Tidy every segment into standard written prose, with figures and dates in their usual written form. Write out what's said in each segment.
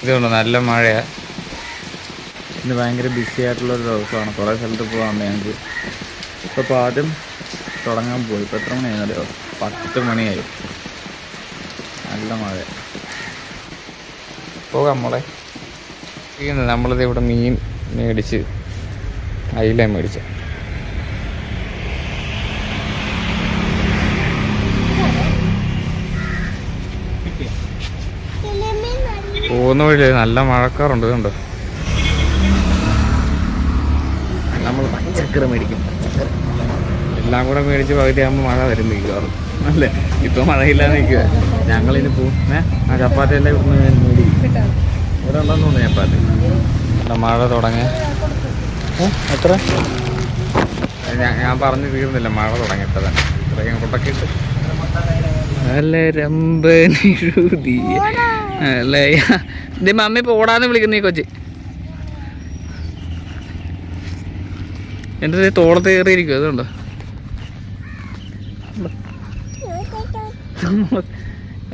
ഇതുകൊണ്ട് നല്ല മഴയാണ്. ഇന്ന് ഭയങ്കര ബിസി ആയിട്ടുള്ളൊരു ദിവസമാണ്. കുറേ സ്ഥലത്ത് പോകാറുണ്ട് ഞങ്ങൾക്ക്. ഇപ്പോൾ ആദ്യം തുടങ്ങാൻ പോയി. ഇപ്പോൾ എത്ര മണിയായിരുന്നല്ലോ? 10 മണിയായി. നല്ല മഴ. പോകാം മോളെ. നമ്മളിത് ഇവിടെ മീൻ മേടിച്ച് അയില മേടിച്ച പോകുന്ന വഴി നല്ല മഴക്കാറുണ്ട്. കണ്ടോ, നമ്മൾ പച്ചക്കറി മേടിക്കും. എല്ലാം കൂടെ മേടിച്ച് പകുതിയാകുമ്പോൾ മഴ വരും മിക്കവാറും അല്ലേ. ഇപ്പം മഴയില്ലാതെ നിൽക്കുക. ഞങ്ങളിനി പോവും. ആ ചപ്പാത്തി എല്ലാം ഇവിടുന്ന് മേടിക്കും. ഇവിടെ ഉണ്ടെന്ന് തോന്നുന്നു ചപ്പാത്തി. മഴ തുടങ്ങി. എത്ര ഞാൻ പറഞ്ഞു തീർന്നില്ല. മഴ തുടങ്ങിയിട്ടതാണ്. ഇത്രയും കൊണ്ടൊക്കെയിട്ട് അല്ലേ രമ്പനെഴുതി അല്ലേ. ഇത് മമ്മി ഇപ്പോൾ ഓടാന്ന് വിളിക്കുന്ന ഈ കൊച്ച്. എൻ്റെ തോളത്ത് കയറിയിരിക്കും. അതുകൊണ്ടോ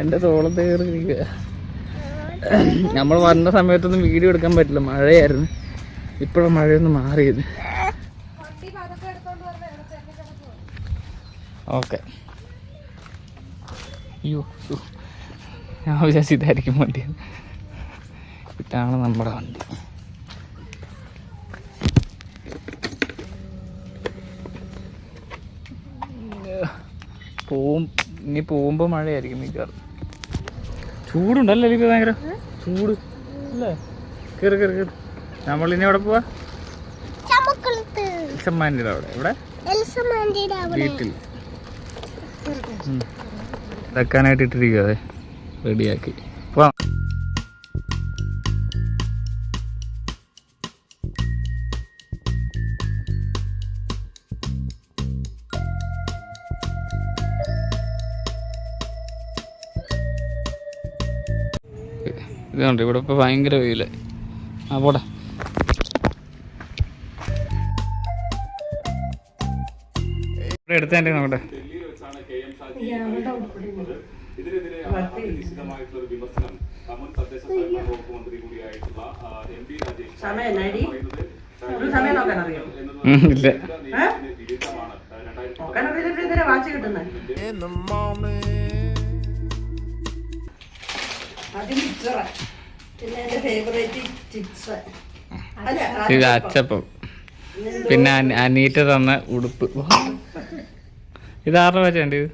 എൻ്റെ തോളത്ത് കയറിയിരിക്കുക. നമ്മൾ വന്ന സമയത്തൊന്നും വീഡിയോ എടുക്കാൻ പറ്റില്ല, മഴയായിരുന്നു. ഇപ്പോഴും മഴയൊന്ന് മാറിയത്. ഓക്കെ. അയ്യോ, ഞാൻ വിചാരിച്ചു ഇതായിരിക്കും വണ്ടി. ഇതാണ് നമ്മുടെ വണ്ടി. ഇനി പോകുമ്പോൾ മഴയായിരിക്കും മിക്കവാറും. ചൂടുണ്ടല്ലേ ഇപ്പോൾ? ഭയങ്കര ചൂട് അല്ലേ? കയറി കയറി കയറി. നമ്മളിനി എവിടെ പോവാ? എൽസമ്മാൻ്റെ അവിടെ. ഇവിടെ വീട്ടിൽ വെക്കാനായിട്ട് ഇട്ടിരിക്കുക. അതെ, റെഡിയാക്കി പോവാം. ഇതുണ്ട് ഇവിടെ ഇപ്പോൾ ഭയങ്കര വെയില്. ആ പോട്ടെ. ഇവിടെ എടുത്തേ നോക്കട്ടെ. ഇല്ല, ഇത് അച്ചപ്പം, പിന്നെ അനീറ്റ തന്ന ഉടുപ്പ്. ഇതാരുടെ വെച്ചേണ്ട? ഇത്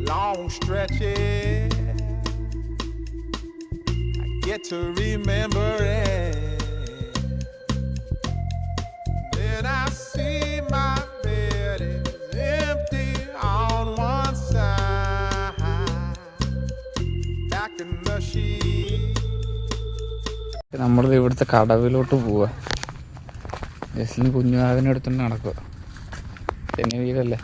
long stretches I get to remember it. Then I see my bed is empty on one side. Back in the sheet. നമ്മളിത് ഇവിടുത്തെ കടവിലോട്ട് പോവാ. ജസ്റ്റിന് കുഞ്ഞുനാഥിനെടുത്തോണ്ട് നടക്കുക. തന്നെ വീടല്ലേ.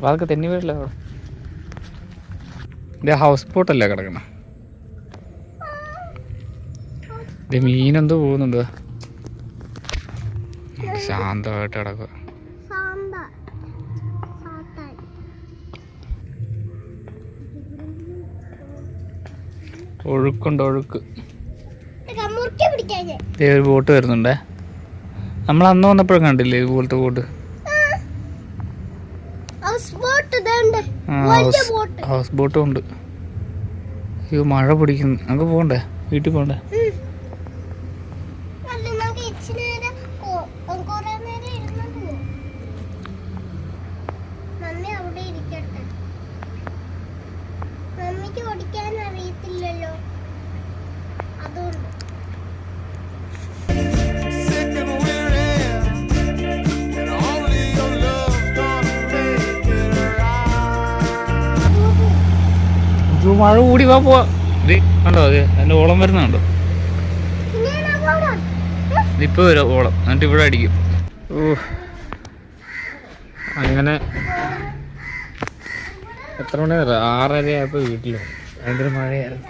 അതൊക്കെ തെന്നി വീട്ടില്ല. അവിടെ ഇത് ഹൗസ് ബോട്ടല്ലേ കിടക്കണ. ഇത് മീനെന്തോ പോകുന്നുണ്ട്. ശാന്തമായിട്ട് കിടക്കുക. ഒഴുക്കുണ്ട്, ഒഴുക്ക്. ഒരു ബോട്ട് വരുന്നുണ്ടേ. നമ്മൾ അന്ന് വന്നപ്പോഴും കണ്ടില്ലേ ഇതുപോലത്തെ ബോട്ട്? ഹൗസ് ബോട്ടും ഉണ്ട്. അയ്യോ, മഴ പിടിക്കുന്നു. നമുക്ക് പോകണ്ടേ? വീട്ടിൽ പോകണ്ടേ? മഴ കൂടി വാ പോവാ. ഇത് കണ്ടോ, അത് അതിൻ്റെ ഓളം വരുന്നുണ്ടോ? ഇതിപ്പോൾ വരാം ഓളം. എന്നിട്ട് ഇവിടെ അടിക്കും. ഓ, അങ്ങനെ എത്ര മണി 6:30 ആയപ്പോൾ വീട്ടിൽ ഭയങ്കര മഴയായിരുന്നു.